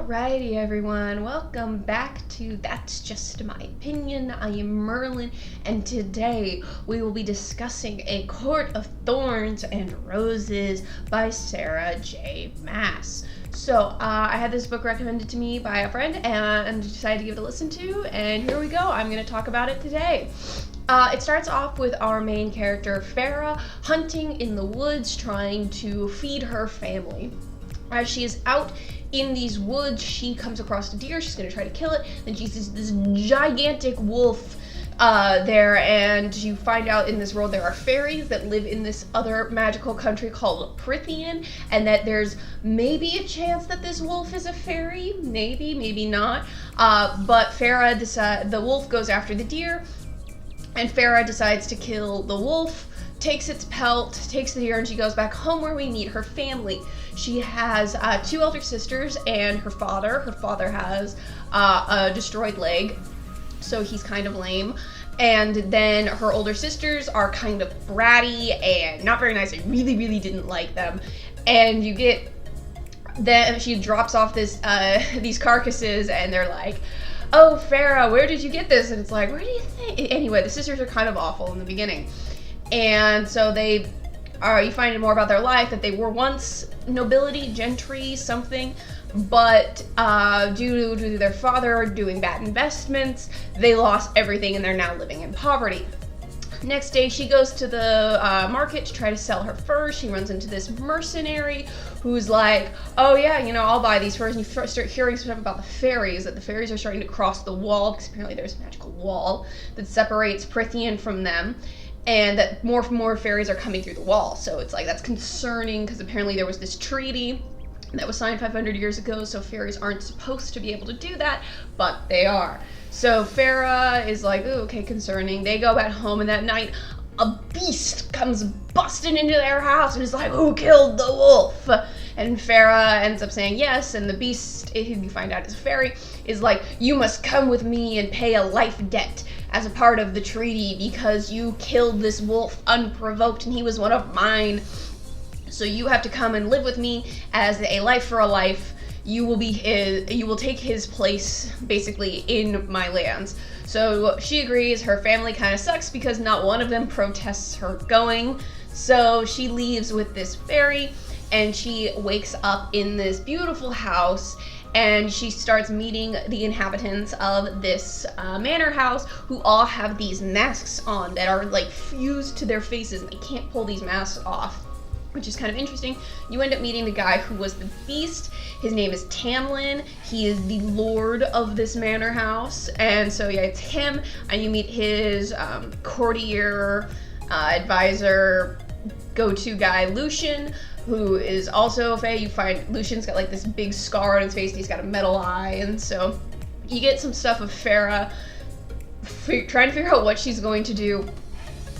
Alrighty everyone, welcome back to That's Just My Opinion. I am Merlin, and today we will be discussing A Court of Thorns and Roses by Sarah J. Maas. So I had this book recommended to me by a friend and decided to give it a listen to, and here we go. I'm going to talk about it today. It starts off with our main character, Farah, hunting in the woods trying to feed her family. As she is out in these woods, she comes across a deer. She's going to try to kill it. Then she sees this gigantic wolf there, and you find out in this world there are fairies that live in this other magical country called Prithian, and that there's maybe a chance that this wolf is a fairy. Maybe not. But Farah the wolf goes after the deer, and Farah decides to kill the wolf, takes its pelt, takes the deer, and she goes back home where we meet her family. She has two elder sisters and her father. Her father has a destroyed leg, so he's kind of lame. And then her older sisters are kind of bratty and not very nice. I really didn't like them. And you get then she drops off these carcasses, and they're like, "Oh, Farah, where did you get this?" And it's like, "Where do you think?" Anyway, the sisters are kind of awful in the beginning. And so you find out more about their life, that they were once nobility, gentry, something, but due to their father doing bad investments, they lost everything and they're now living in poverty. Next day, she goes to the market to try to sell her furs. She runs into this mercenary who's like, "Oh yeah, I'll buy these furs." And you start hearing stuff about the fairies, that the fairies are starting to cross the wall, because apparently there's a magical wall that separates Prithian from them. And that more fairies are coming through the wall. So it's like, that's concerning, because apparently there was this treaty that was signed 500 years ago, so fairies aren't supposed to be able to do that, but they are. So Farah is like, "Ooh, okay, concerning." They go back home, and that night a beast comes busting into their house and is like, "Who killed the wolf?" And Farah ends up saying yes, and the beast, who you find out is a fairy, is like, "You must come with me and pay a life debt as a part of the treaty, because you killed this wolf unprovoked and he was one of mine. So you have to come and live with me as a life for a life. You will take his place basically in my lands." So she agrees. Her family kind of sucks because not one of them protests her going. So she leaves with this fairy, and she wakes up in this beautiful house, and she starts meeting the inhabitants of this manor house, who all have these masks on that are like fused to their faces, and they can't pull these masks off, which is kind of interesting. You end up meeting the guy who was the beast. His name is Tamlin. He is the lord of this manor house, and so yeah, it's him. And you meet his courtier, advisor, go-to guy, Lucian, who is also a fae. You find Lucian's got like this big scar on his face, and he's got a metal eye, and so you get some stuff of Farah trying to figure out what she's going to do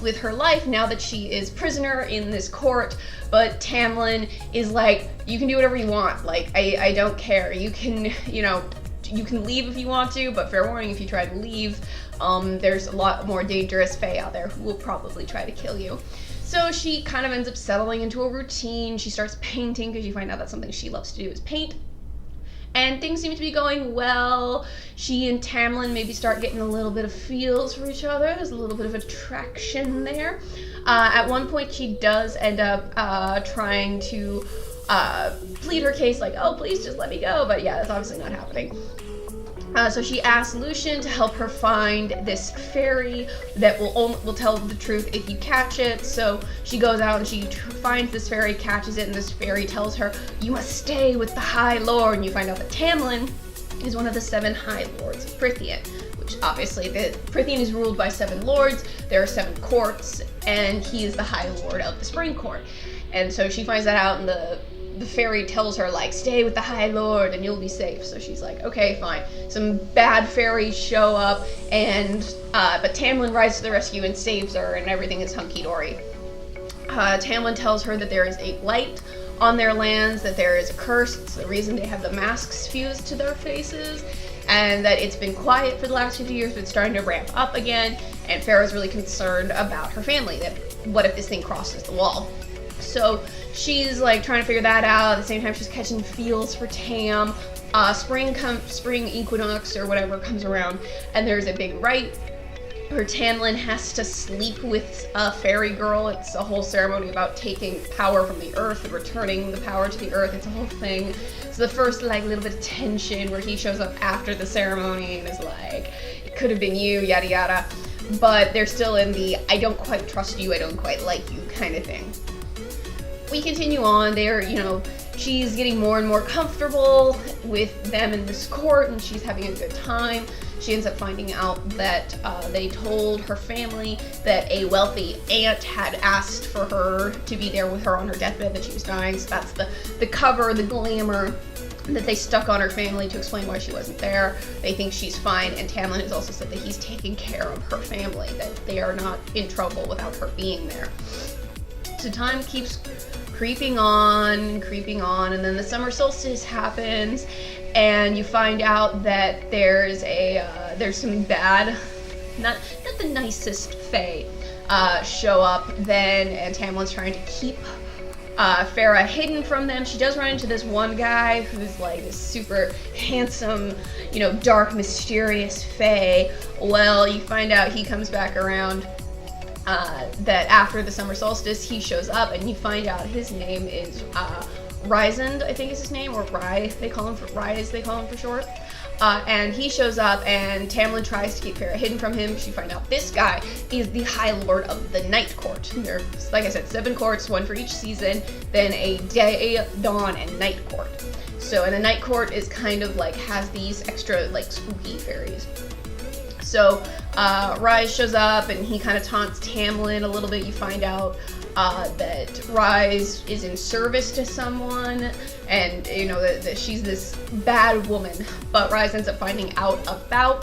with her life now that she is prisoner in this court. But Tamlin is like, "You can do whatever you want. Like, I don't care. You can leave if you want to, but fair warning, if you try to leave, there's a lot more dangerous fae out there who will probably try to kill you." So she kind of ends up settling into a routine. She starts painting, because you find out that's something she loves to do, is paint. And things seem to be going well. She and Tamlin maybe start getting a little bit of feels for each other. There's a little bit of attraction there. At one point, she does end up trying to plead her case, like, "Oh, please just let me go." But yeah, that's obviously not happening. So she asks Lucian to help her find this fairy that will tell the truth if you catch it. So she goes out and she finds this fairy, catches it, and this fairy tells her, "You must stay with the High Lord." And you find out that Tamlin is one of the 7 High Lords of Prithian, which obviously Prithian is ruled by 7 lords. There are 7 courts, and he is the High Lord of the Spring Court. And so she finds that out, and the fairy tells her, like, "Stay with the High Lord and you'll be safe." So she's like, "Okay, fine." Some bad fairies show up, and but Tamlin rises to the rescue and saves her, and everything is hunky-dory. Tamlin tells her that there is a blight on their lands, that there is a curse. It's the reason they have the masks fused to their faces, and that it's been quiet for the last 50 years, but it's starting to ramp up again. And Farah's really concerned about her family, that what if this thing crosses the wall? So she's like trying to figure that out. At the same time, she's catching feels for Tam. spring equinox or whatever comes around, and there's a big rite where Tamlin has to sleep with a fairy girl. It's a whole ceremony about taking power from the earth and returning the power to the earth. It's a whole thing. It's the first like little bit of tension where he shows up after the ceremony and is like, it could have been you, yada yada. But they're still in the I don't quite trust you, I don't quite like you kind of thing. We continue on. She's getting more and more comfortable with them in this court, and she's having a good time. She ends up finding out that they told her family that a wealthy aunt had asked for her to be there with her on her deathbed, that she was dying. So that's the cover, the glamour that they stuck on her family to explain why she wasn't there. They think she's fine, and Tamlin has also said that he's taking care of her family, that they are not in trouble without her being there. So time keeps creeping on, and then the summer solstice happens, and you find out that there's some bad, not the nicest fae show up then, and Tamlin's trying to keep Farah hidden from them. She does run into this one guy who's like this super handsome, dark, mysterious fae. Well, you find out he comes back around that after the summer solstice, he shows up, and you find out his name is Rysand, I think is his name, or Rise, they call him for short. And he shows up, and Tamlin tries to keep Farah hidden from him. She finds out this guy is the High Lord of the Night Court. There's, like I said, 7 courts, 1 for each season, then a day, dawn, and night court. So, and the night court is kind of like, has these extra, like, spooky fairies. So, Rise shows up, and he kind of taunts Tamlin a little bit. You find out that Rise is in service to someone, and that she's this bad woman. But Rise ends up finding out about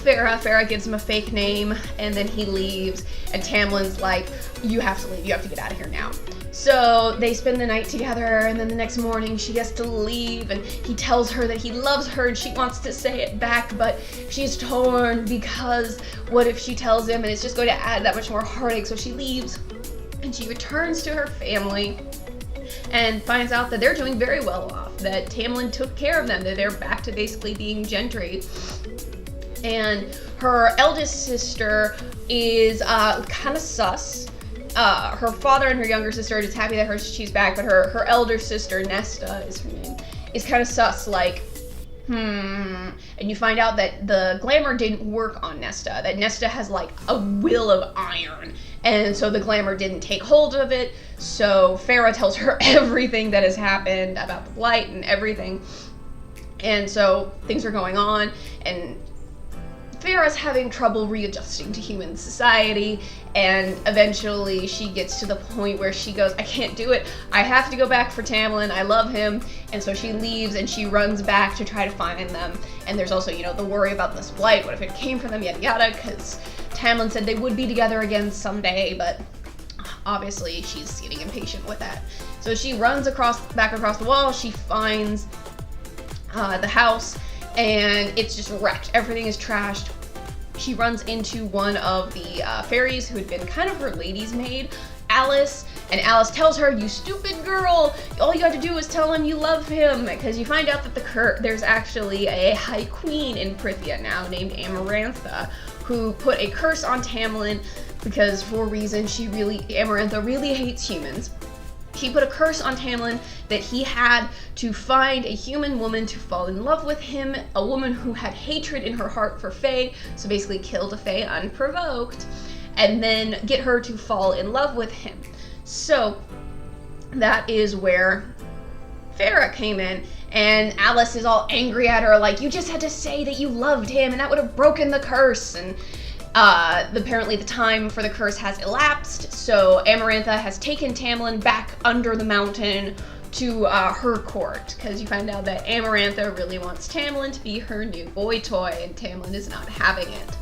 Farah. Farah gives him a fake name, and then he leaves, and Tamlin's like, you have to leave, you have to get out of here now. So they spend the night together, and then the next morning she gets to leave, and he tells her that he loves her, and she wants to say it back, but she's torn because what if she tells him, and it's just going to add that much more heartache. So she leaves, and she returns to her family and finds out that they're doing very well off, that Tamlin took care of them, that they're back to basically being gentry. And her eldest sister is kind of sus. Her father and her younger sister are just happy that she's back, but her elder sister, Nesta is her name, is kind of sus, like, and you find out that the glamour didn't work on Nesta, that Nesta has like a will of iron, and so the glamour didn't take hold of it. So Farah tells her everything that has happened about the blight and everything, and so things are going on, and Farah's having trouble readjusting to human society, and eventually she gets to the point where she goes, I can't do it, I have to go back for Tamlin, I love him. And so she leaves, and she runs back to try to find them. And there's also, the worry about this blight, what if it came for them, yada yada, because Tamlin said they would be together again someday, but obviously she's getting impatient with that. So she runs back across the wall, she finds the house, and it's just wrecked. Everything is trashed. She runs into one of the fairies who had been kind of her lady's maid, Alice, and Alice tells her, you stupid girl, all you have to do is tell him you love him, because you find out that there's actually a high queen in Prithia now named Amarantha, who put a curse on Tamlin because for a reason Amarantha really hates humans. She put a curse on Tamlin that he had to find a human woman to fall in love with him, a woman who had hatred in her heart for Fae, so basically killed a Fae unprovoked, and then get her to fall in love with him. So that is where Farah came in, and Alice is all angry at her, like, you just had to say that you loved him and that would have broken the curse. And apparently the time for the curse has elapsed, so Amarantha has taken Tamlin back under the mountain to her court, because you find out that Amarantha really wants Tamlin to be her new boy toy, and Tamlin is not having it.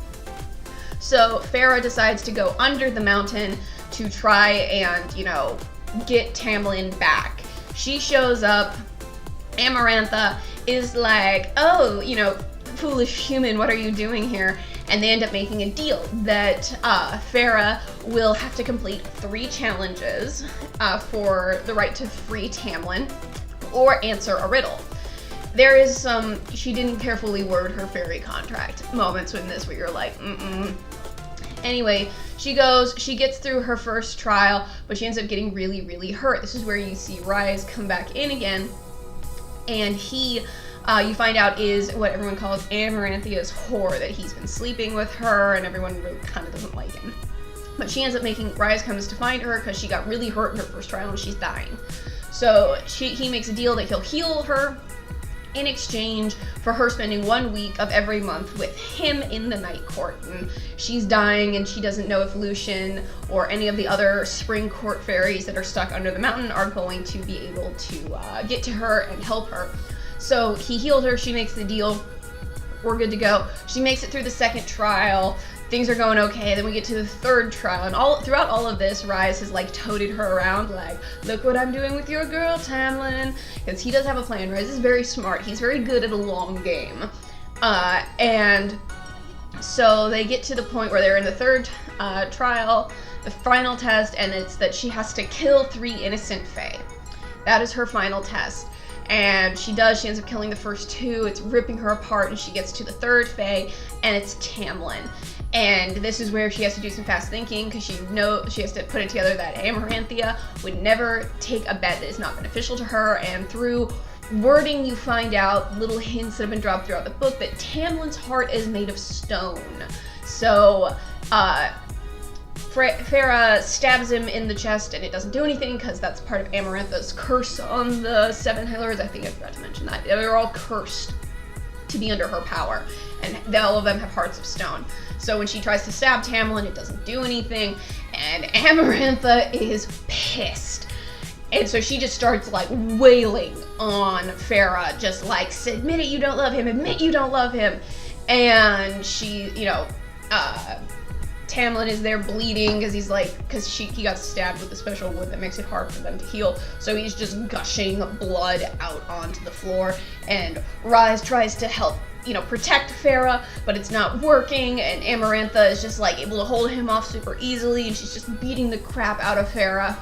So Farah decides to go under the mountain to try and, get Tamlin back. She shows up, Amarantha is like, oh, foolish human, what are you doing here? And they end up making a deal that Farah will have to complete 3 challenges for the right to free Tamlin, or answer a riddle. there is some, she didn't carefully word her fairy contract moments in this where you're like, Anyway, she gets through her first trial, but she ends up getting really, really hurt. This is where you see Rise come back in again, and he, you find out, is what everyone calls Amaranthia's whore, that he's been sleeping with her, and everyone really kind of doesn't like him. But she ends up Rise comes to find her because she got really hurt in her first trial and she's dying. So he makes a deal that he'll heal her in exchange for her spending 1 week of every month with him in the night court. And she's dying, and she doesn't know if Lucian or any of the other spring court fairies that are stuck under the mountain are going to be able to get to her and help her. So he healed her, she makes the deal, we're good to go. She makes it through the second trial, things are going okay, then we get to the third trial, and throughout all of this, Rise has like toted her around, like, look what I'm doing with your girl, Tamlin, because he does have a plan. Rise is very smart, he's very good at a long game, and so they get to the point where they're in the third trial, the final test, and it's that she has to kill 3 innocent fae. That is her final test. And she ends up killing the first 2, it's ripping her apart, and she gets to the third fae, and it's Tamlin. And this is where she has to do some fast thinking, because she has to put it together that Amaranthia would never take a bet that is not beneficial to her, and through wording you find out little hints that have been dropped throughout the book that Tamlin's heart is made of stone. So, Farah stabs him in the chest, and it doesn't do anything because that's part of Amarantha's curse on the 7 High Lords. I think I forgot to mention that. They're all cursed to be under her power, and all of them have hearts of stone. So when she tries to stab Tamlin, it doesn't do anything, and Amarantha is pissed. And so she just starts like wailing on Farah, just like, admit it, you don't love him, admit you don't love him. And she, Tamlin is there bleeding because he got stabbed with a special wood that makes it hard for them to heal. So he's just gushing blood out onto the floor, and Rise tries to help, protect Farah, but it's not working, and Amarantha is just like able to hold him off super easily, and she's just beating the crap out of Farah.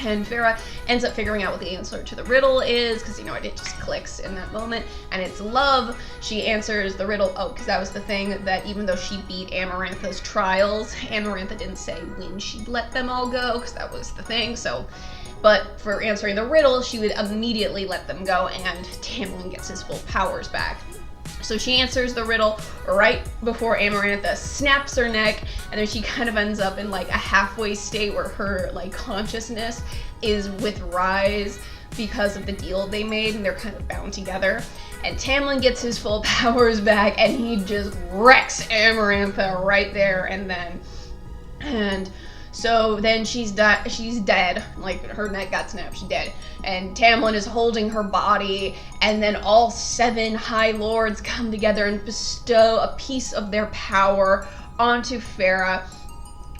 And Farah ends up figuring out what the answer to the riddle is, because, it just clicks in that moment, and it's love. She answers the riddle, because that was the thing, that even though she beat Amarantha's trials, Amarantha didn't say when she'd let them all go, because that was the thing, but for answering the riddle, she would immediately let them go, and Tamlin gets his full powers back. So she answers the riddle right before Amarantha snaps her neck, and then she kind of ends up in like a halfway state where her consciousness is with Rise because of the deal they made, and they're kind of bound together. And Tamlin gets his full powers back, and he just wrecks Amarantha right there and then. And so then she's dead, like her neck got snapped, she's dead. And Tamlin is holding her body, and then all 7 High Lords come together and bestow a piece of their power onto Farah,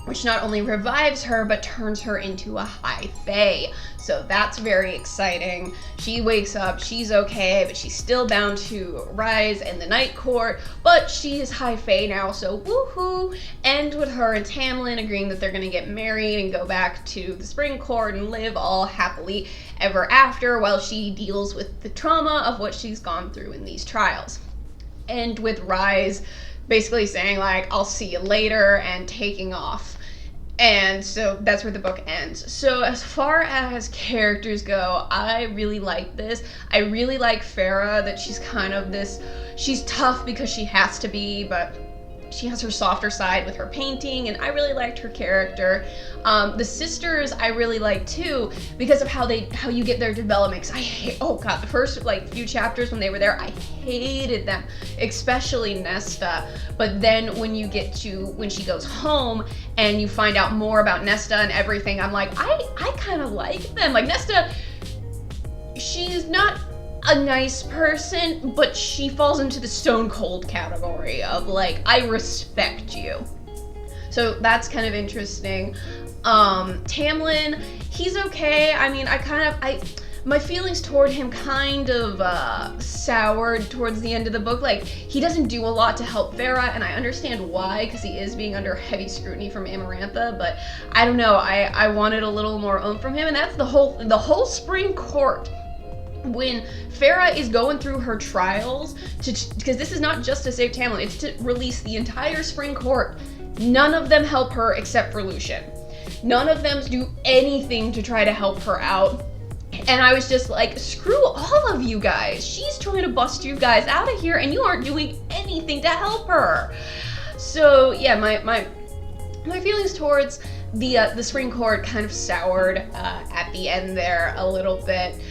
which not only revives her, but turns her into a High Fae. So that's very exciting. She wakes up, she's okay, but she's still bound to Rise in the Night Court, but she is High Fae now, so woohoo! End with her and Tamlin agreeing that they're gonna get married and go back to the Spring Court and live all happily ever after while she deals with the trauma of what she's gone through in these trials. End with Rise basically saying I'll see you later and taking off. And so that's where the book ends. So as far as characters go, I really like this. I really like Farah, that she's kind of she's tough because she has to be, but she has her softer side with her painting, and I really liked her character. The sisters I really like too, because of how you get their development. 'Cause the first few chapters when they were there, I hated them, especially Nesta. But then when you get to when she goes home and you find out more about Nesta and everything, I'm like, I kind of like them. Like Nesta, she's not a nice person, but she falls into the stone cold category of I respect you. So that's kind of interesting. Tamlin, he's okay. I mean, my feelings toward him kind of soured towards the end of the book. He doesn't do a lot to help Farah, and I understand why, because he is being under heavy scrutiny from Amarantha, but I don't know, I wanted a little more oomph from him, and that's the whole Spring Court when Farah is going through her trials, because this is not just to save Tamlin, it's to release the entire Spring Court, none of them help her except for Lucian. None of them do anything to try to help her out. And I was just like, screw all of you guys. She's trying to bust you guys out of here and you aren't doing anything to help her. So yeah, my feelings towards the Spring Court kind of soured at the end there a little bit.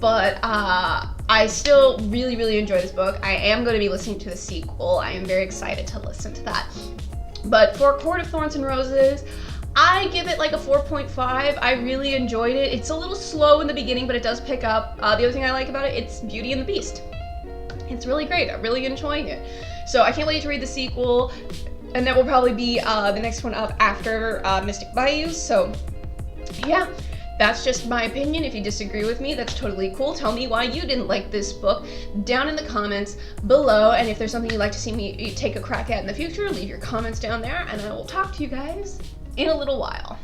But I still really, really enjoy this book. I am going to be listening to the sequel. I am very excited to listen to that. But for Court of Thorns and Roses, I give it like a 4.5. I really enjoyed it. It's a little slow in the beginning, but it does pick up. The other thing I like about it, it's Beauty and the Beast. It's really great. I'm really enjoying it. So I can't wait to read the sequel, and that will probably be the next one up after Mystic Bayou. So yeah, that's just my opinion. If you disagree with me, that's totally cool. Tell me why you didn't like this book down in the comments below. And if there's something you'd like to see me take a crack at in the future, leave your comments down there, and I will talk to you guys in a little while.